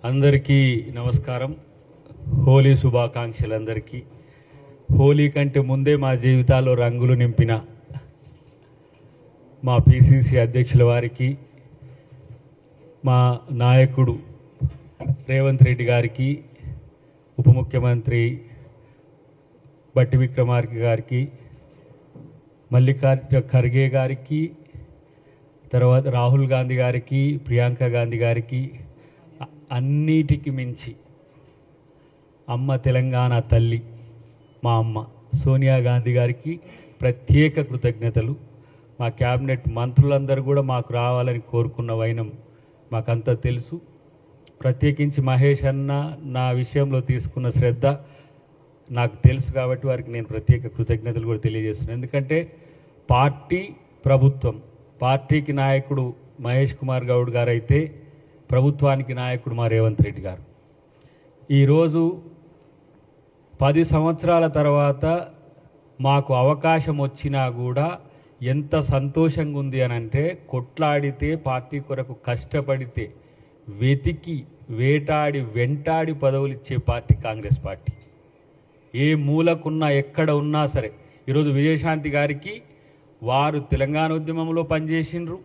అందరికీ నమస్కారం. హోలీ శుభాకాంక్షలందరికీ. హోలీ కంటే ముందే మా జీవితాల్లో రంగులు నింపిన మా పిసిసి అధ్యక్షుల వారికి, మా నాయకుడు రేవంత్ రెడ్డి గారికి, ఉప ముఖ్యమంత్రి బట్టి విక్రమార్క గారికి, మల్లికార్జున ఖర్గే గారికి, తర్వాత రాహుల్ గాంధీ గారికి, ప్రియాంక గాంధీ గారికి, అన్నిటికి మించి అమ్మ తెలంగాణ తల్లి మా అమ్మ సోనియా గాంధీ గారికి ప్రత్యేక కృతజ్ఞతలు. మా క్యాబినెట్ మంత్రులందరూ కూడా మాకు రావాలని కోరుకున్న వైనం మాకంతా తెలుసు. ప్రత్యేకించి మహేష్ అన్న నా విషయంలో తీసుకున్న శ్రద్ధ నాకు తెలుసు కాబట్టి వారికి నేను ప్రత్యేక కృతజ్ఞతలు కూడా తెలియజేస్తున్నాను. ఎందుకంటే పార్టీ ప్రభుత్వం, పార్టీకి నాయకుడు మహేష్ కుమార్ గౌడ్ గారు అయితే ప్రభుత్వానికి నాయకుడు మా రేవంత్ రెడ్డి గారు. ఈరోజు 10 సంవత్సరాల తర్వాత మాకు అవకాశం వచ్చినా కూడా ఎంత సంతోషంగా ఉంది అని అంటే, కొట్లాడితే పార్టీ కొరకు కష్టపడితే వెతికి వేటాడి వెంటాడి పదవులు ఇచ్చే పార్టీ కాంగ్రెస్ పార్టీ. ఏ మూలకున్నా ఎక్కడ ఉన్నా సరే. ఈరోజు విజయశాంతి గారికి వారు తెలంగాణ ఉద్యమంలో పనిచేసిండ్రు,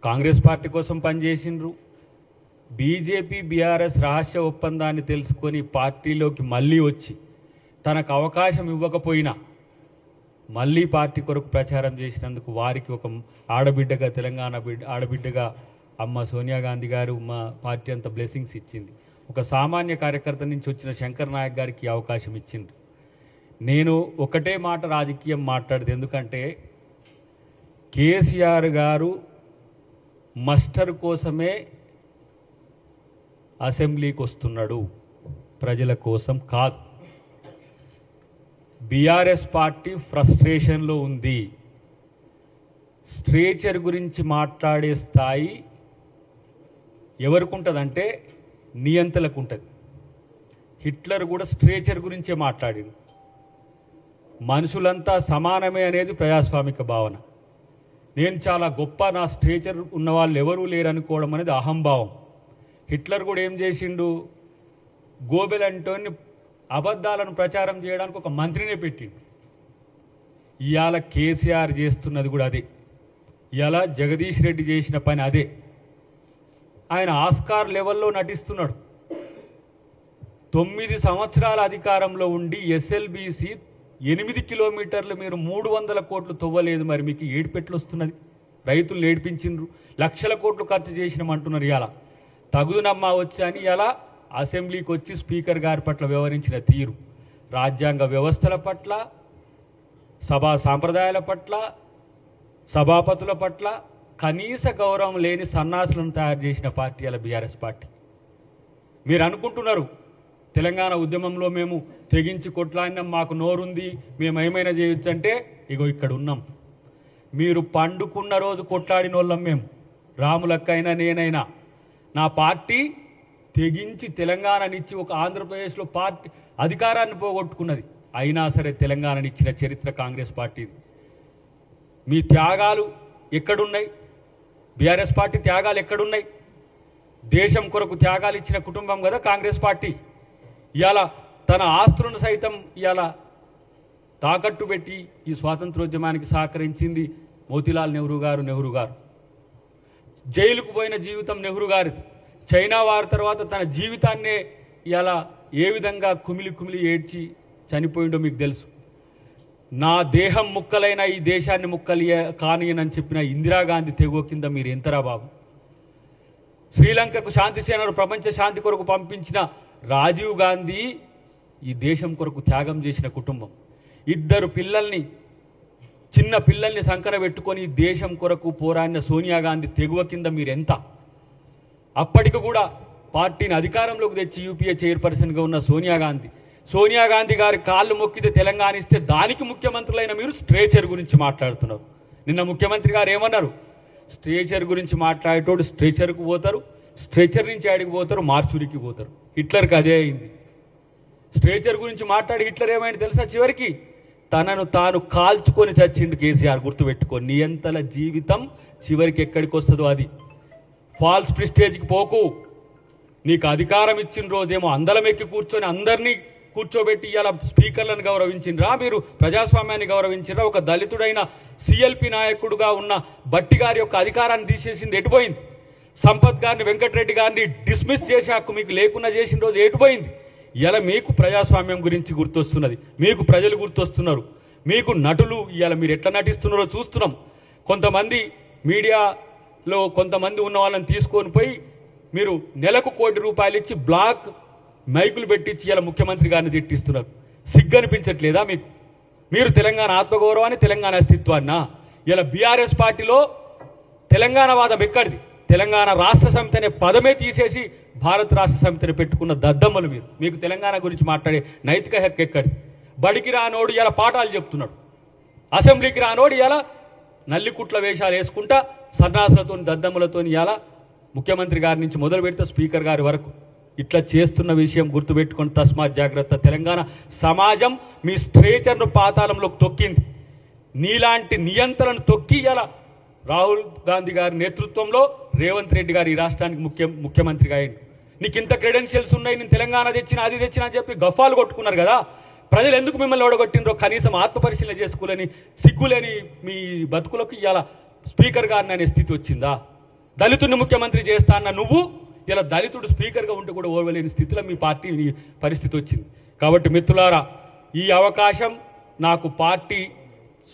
కాంగ్రెస్ పార్టీ కోసం పనిచేసిండ్రు. బీజేపీ బీఆర్ఎస్ రహస్య ఒప్పందాన్ని తెలుసుకొని పార్టీలోకి మళ్ళీ వచ్చి తనకు అవకాశం ఇవ్వకపోయినా మళ్ళీ పార్టీ కొరకు ప్రచారం చేసినందుకు వారికి ఒక ఆడబిడ్డగా, తెలంగాణ ఆడబిడ్డగా అమ్మ సోనియా గాంధీ గారు మా పార్టీ అంతా బ్లెస్సింగ్స్ ఇచ్చింది. ఒక సామాన్య కార్యకర్త నుంచి వచ్చిన శంకర్ నాయక్ గారికి అవకాశం ఇచ్చింది. నేను ఒకటే మాట రాజకీయం మాట్లాడదు. ఎందుకంటే కేసీఆర్ గారు మస్టర్ కోసమే అసెంబ్లీకి వస్తున్నాడు, ప్రజల కోసం కాదు. బీఆర్ఎస్ పార్టీ ఫ్రస్ట్రేషన్లో ఉంది. స్ట్రేచర్ గురించి మాట్లాడే స్థాయి ఎవరికి ఉంటుందంటే నియంతలకు ఉంటుంది. హిట్లర్ కూడా స్ట్రేచర్ గురించే మాట్లాడింది. మనుషులంతా సమానమే అనేది ప్రజాస్వామిక భావన. నేను చాలా గొప్ప, నా స్ట్రేచర్ ఉన్న వాళ్ళు ఎవరూ లేరనుకోవడం అనేది అహంభావం. హిట్లర్ కూడా ఏం చేసిండు, గోబెల్ అంటోని అబద్ధాలను ప్రచారం చేయడానికి ఒక మంత్రినే పెట్టిండు. ఇవాళ కేసీఆర్ చేస్తున్నది కూడా అదే. ఇవాళ జగదీష్ రెడ్డి చేసిన పని అదే. ఆయన ఆస్కార్ లెవెల్లో నటిస్తున్నాడు. 9 సంవత్సరాల అధికారంలో ఉండి ఎస్ఎల్బీసీ 8 కిలోమీటర్లు మీరు 300 కోట్లు తవ్వలేదు. మరి మీకు ఏడుపెట్లు వస్తున్నది? రైతులు ఏడిపించిండ్రు, లక్షల కోట్లు ఖర్చు చేసినామంటున్నారు. ఇవాళ తగుదునమ్మా వచ్చి అని ఇలా అసెంబ్లీకి వచ్చి స్పీకర్ గారి పట్ల వ్యవహరించిన తీరు, రాజ్యాంగ వ్యవస్థల పట్ల, సభా సాంప్రదాయాల పట్ల, సభాపతుల పట్ల కనీస గౌరవం లేని సన్నాసులను తయారు చేసిన పార్టీ అలా బీఆర్ఎస్ పార్టీ. మీరు అనుకుంటున్నారు తెలంగాణ ఉద్యమంలో మేము తెగించి కొట్లాడినాం, మాకు నోరుంది, మేము ఏమైనా చేయొచ్చు అంటే, ఇగో ఇక్కడ ఉన్నాం. మీరు పండుకున్న రోజు కొట్లాడిన వాళ్ళం మేము. రాములక్కైనా నేనైనా. నా పార్టీ తెగించి తెలంగాణనిచ్చి ఒక ఆంధ్రప్రదేశ్లో పార్టీ అధికారాన్ని పోగొట్టుకున్నది. అయినా సరే తెలంగాణనిచ్చిన చరిత్ర కాంగ్రెస్ పార్టీది. మీ త్యాగాలు ఎక్కడున్నాయి? బీఆర్ఎస్ పార్టీ త్యాగాలు ఎక్కడున్నాయి? దేశం కొరకు త్యాగాలు ఇచ్చిన కుటుంబం కదా కాంగ్రెస్ పార్టీ. ఇవాళ తన ఆస్తులను సైతం ఇవాళ తాకట్టు పెట్టి ఈ స్వాతంత్రోద్యమానికి సహకరించింది మోతీలాల్ నెహ్రూ గారు. జైలుకు పోయిన జీవితం నెహ్రూ గారిది. చైనా వారి తర్వాత తన జీవితాన్నే ఇలా ఏ విధంగా కుమిలి ఏడ్చి చనిపోయిండో మీకు తెలుసు. నా దేహం ముక్కలైన ఈ దేశాన్ని ముక్కలు కానియనని చెప్పిన ఇందిరాగాంధీ తెగువ కింద మీరు ఎంతరా బాబు. శ్రీలంకకు శాంతి సేనను ప్రపంచ శాంతి కొరకు పంపించిన రాజీవ్ గాంధీ ఈ దేశం కొరకు త్యాగం చేసిన కుటుంబం. 2 పిల్లల్ని, చిన్న పిల్లల్ని సంకన పెట్టుకొని దేశం కొరకు పోరాడిన సోనియా గాంధీ తెగువ కింద మీరెంత. అప్పటికి కూడా పార్టీని అధికారంలోకి తెచ్చి యూపీఏ చైర్పర్సన్గా ఉన్న సోనియా గాంధీ గారి కాళ్ళు మొక్కితే తెలంగాణ ఇస్తే దానికి ముఖ్యమంత్రులైన మీరు స్ట్రేచర్ గురించి మాట్లాడుతున్నారు. నిన్న ముఖ్యమంత్రి గారు ఏమన్నారు? స్ట్రేచర్ గురించి మాట్లాడేటోడు స్ట్రేచర్కు పోతారు, స్ట్రెచర్ నుంచి ఆడికి పోతారు, మార్చురికి పోతారు. హిట్లర్కి అదే అయింది. స్ట్రెచర్ గురించి మాట్లాడి హిట్లర్ ఏమైంది తెలుసా? చివరికి తనను తాను కాల్చుకొని చచ్చిండు కేసీఆర్. గుర్తుపెట్టుకో, నియంతల జీవితం చివరికి ఎక్కడికి వస్తుందో అది. ఫాల్స్ ప్రిస్టేజ్కి పోకు. నీకు అధికారం ఇచ్చిన రోజేమో అందలం ఎక్కి కూర్చొని అందరినీ కూర్చోబెట్టి ఇవాళ స్పీకర్లను గౌరవించిండ్రా, మీరు ప్రజాస్వామ్యాన్ని గౌరవించిండ్రా? ఒక దళితుడైన సిఎల్పి నాయకుడుగా ఉన్న బట్టి గారి యొక్క అధికారాన్ని తీసేసింది ఎటుపోయింది? సంపత్ గారిని, వెంకటరెడ్డి గారిని డిస్మిస్ చేసే హక్కు మీకు లేకుండా చేసిన రోజు ఎటుపోయింది? ఇలా మీకు ప్రజాస్వామ్యం గురించి గుర్తొస్తున్నది, మీకు ప్రజలు గుర్తొస్తున్నారు, మీకు నటులు ఇవాళ మీరు ఎట్లా నటిస్తున్నారో చూస్తున్నాం. కొంతమంది మీడియాలో కొంతమంది ఉన్న వాళ్ళని తీసుకొని పోయి మీరు నెలకు ₹1 కోటి ఇచ్చి బ్లాక్ మైకులు పెట్టించి ఇలా ముఖ్యమంత్రి గారిని తిట్టిస్తున్నారు. సిగ్గనిపించట్లేదా మీకు? మీరు తెలంగాణ ఆత్మగౌరవాన్ని, తెలంగాణ అస్తిత్వాన్నా? ఇలా బీఆర్ఎస్ పార్టీలో తెలంగాణ వాదం ఎక్కడిది? తెలంగాణ రాష్ట్ర సమితి అనే పదమే తీసేసి భారత రాష్ట్ర సమితిని పెట్టుకున్న దద్దమ్మలు మీరు. మీకు తెలంగాణ గురించి మాట్లాడే నైతిక హక్కు ఎక్కడిది? బడికి రానోడు ఇలా పాఠాలు చెప్తున్నాడు, అసెంబ్లీకి రానోడు ఇలా నల్లికుట్ల వేషాలు వేసుకుంటా సన్నాసులతో, దద్దమ్మలతో ఇలా ముఖ్యమంత్రి గారి నుంచి మొదలు పెడితే స్పీకర్ గారి వరకు ఇట్లా చేస్తున్న విషయం గుర్తుపెట్టుకొని తస్మాత్ జాగ్రత్త. తెలంగాణ సమాజం మీ స్ట్రేచర్ను పాతాళంలోకి తొక్కింది. నీలాంటి నియంత్రణ తొక్కి ఇలా రాహుల్ గాంధీ గారి నేతృత్వంలో రేవంత్ రెడ్డి గారు ఈ రాష్ట్రానికి ముఖ్యమంత్రిగా అయ్యింది. నీకు ఇంత క్రెడెన్షియల్స్ ఉన్నాయి, నేను తెలంగాణ తెచ్చిన, అది తెచ్చిన అని చెప్పి గఫాలు కొట్టుకున్నారు కదా. ప్రజలు ఎందుకు మిమ్మల్ని ఓడగొట్టినరో కనీసం ఆత్మపరిశీలన చేసుకోలేని, సిగ్గులేని మీ బతుకులకు ఇవాళ స్పీకర్ గారిని అనే స్థితి వచ్చిందా? దళితుడిని ముఖ్యమంత్రి చేస్తా అన్న నువ్వు ఇలా దళితుడు స్పీకర్గా ఉంటే కూడా ఓర్వలేని స్థితిలో మీ పార్టీ పరిస్థితి వచ్చింది. కాబట్టి మిత్రులారా, ఈ అవకాశం నాకు పార్టీ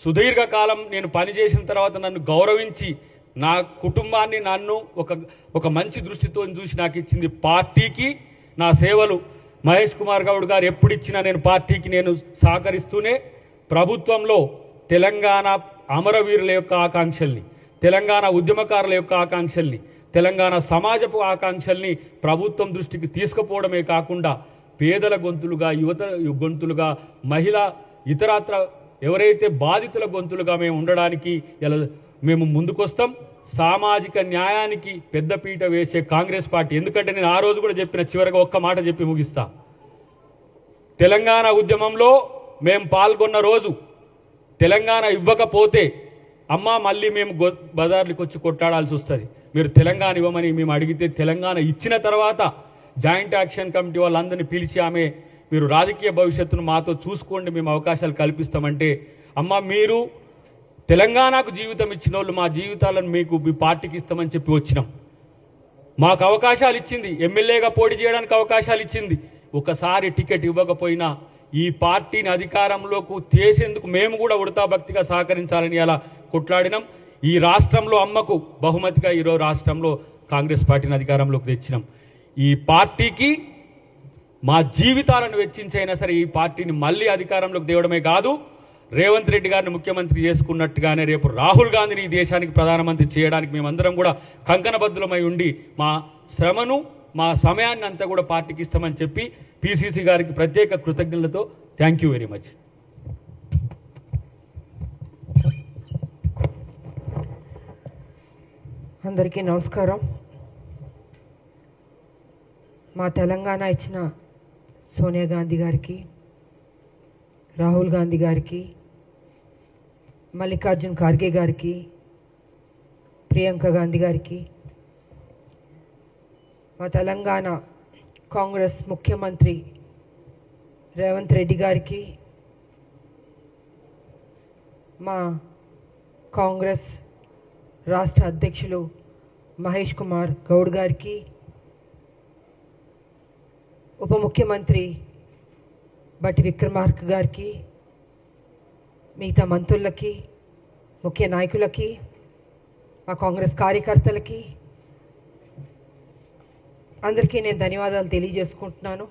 సుదీర్ఘకాలం నేను పనిచేసిన తర్వాత నన్ను గౌరవించి నా కుటుంబాన్ని నన్ను ఒక మంచి దృష్టితో చూసి నాకు ఇచ్చింది పార్టీకి. నా సేవలు మహేష్ కుమార్ గౌడ్ గారు ఎప్పుడు ఇచ్చినా నేను పార్టీకి నేను సహకరిస్తూనే ప్రభుత్వంలో తెలంగాణ అమరవీరుల యొక్క ఆకాంక్షల్ని, తెలంగాణ ఉద్యమకారుల యొక్క ఆకాంక్షల్ని, తెలంగాణ సమాజపు ఆకాంక్షల్ని ప్రభుత్వం దృష్టికి తీసుకుపోవడమే కాకుండా పేదల గొంతులుగా, యువత గొంతులుగా, మహిళా ఇతరత్ర ఎవరైతే బాధితుల గొంతులుగా మేము ఉండడానికి ఇలా మేము ముందుకొస్తాం. సామాజిక న్యాయానికి పెద్దపీట వేసే కాంగ్రెస్ పార్టీ. ఎందుకంటే నేను ఆ రోజు కూడా చెప్పిన, చివరిగా ఒక్క మాట చెప్పి ముగిస్తా. తెలంగాణ ఉద్యమంలో మేము పాల్గొన్న రోజు తెలంగాణ ఇవ్వకపోతే అమ్మ మళ్ళీ మేము బజార్లకు వచ్చి కొట్టాడాల్సి వస్తుంది, మీరు తెలంగాణ ఇవ్వమని మేము అడిగితే తెలంగాణ ఇచ్చిన తర్వాత జాయింట్ యాక్షన్ కమిటీ వాళ్ళందరినీ పిలిచి ఆమె మీరు రాజకీయ భవిష్యత్తును మాతో చూసుకోండి, మేము అవకాశాలు కల్పిస్తామంటే అమ్మ మీరు తెలంగాణకు జీవితం ఇచ్చిన వాళ్ళు మా జీవితాలను మీకు మీ పార్టీకి ఇస్తామని చెప్పి వచ్చినాం. మాకు అవకాశాలు ఇచ్చింది, ఎమ్మెల్యేగా పోటీ చేయడానికి అవకాశాలు ఇచ్చింది. ఒకసారి టికెట్ ఇవ్వకపోయినా ఈ పార్టీని అధికారంలోకి చేసేందుకు మేము కూడా ఉడతాభక్తిగా సహకరించాలని అలా కొట్లాడినాం. ఈ రాష్ట్రంలో అమ్మకు బహుమతిగా ఈరోజు రాష్ట్రంలో కాంగ్రెస్ పార్టీని అధికారంలోకి తెచ్చినాం. ఈ పార్టీకి మా జీవితాలను వెచ్చించైనా సరే ఈ పార్టీని మళ్ళీ అధికారంలోకి తేవడమే కాదు, రేవంత్ రెడ్డి గారిని ముఖ్యమంత్రి చేసుకున్నట్టుగానే రేపు రాహుల్ గాంధీని ఈ దేశానికి ప్రధానమంత్రి చేయడానికి మేమందరం కూడా కంకణబద్ధులమై ఉండి మా శ్రమను, మా సమయాన్ని అంతా కూడా పార్టీకి ఇస్తామని చెప్పి పిసిసి గారికి ప్రత్యేక కృతజ్ఞతలతో థ్యాంక్ యూ వెరీ మచ్. అందరికీ నమస్కారం. మా తెలంగాణ ఇచ్చిన సోనియా గాంధీ గారికి, రాహుల్ గాంధీ గారికి, మల్లికార్జున్ ఖార్గే గారికి, ప్రియాంక గాంధీ గారికి, మా తెలంగాణ కాంగ్రెస్ ముఖ్యమంత్రి రేవంత్ రెడ్డి గారికి, మా కాంగ్రెస్ రాష్ట్ర అధ్యక్షులు మహేష్ కుమార్ గౌడ్ గారికి, ఉప ముఖ్యమంత్రి బట్టి విక్రమార్క గారికి, మిగతా మంత్రులకి, ముఖ్య నాయకులకి, మా కాంగ్రెస్ కార్యకర్తలకి అందరికీ నేను ధన్యవాదాలు తెలియజేసుకుంటున్నాను.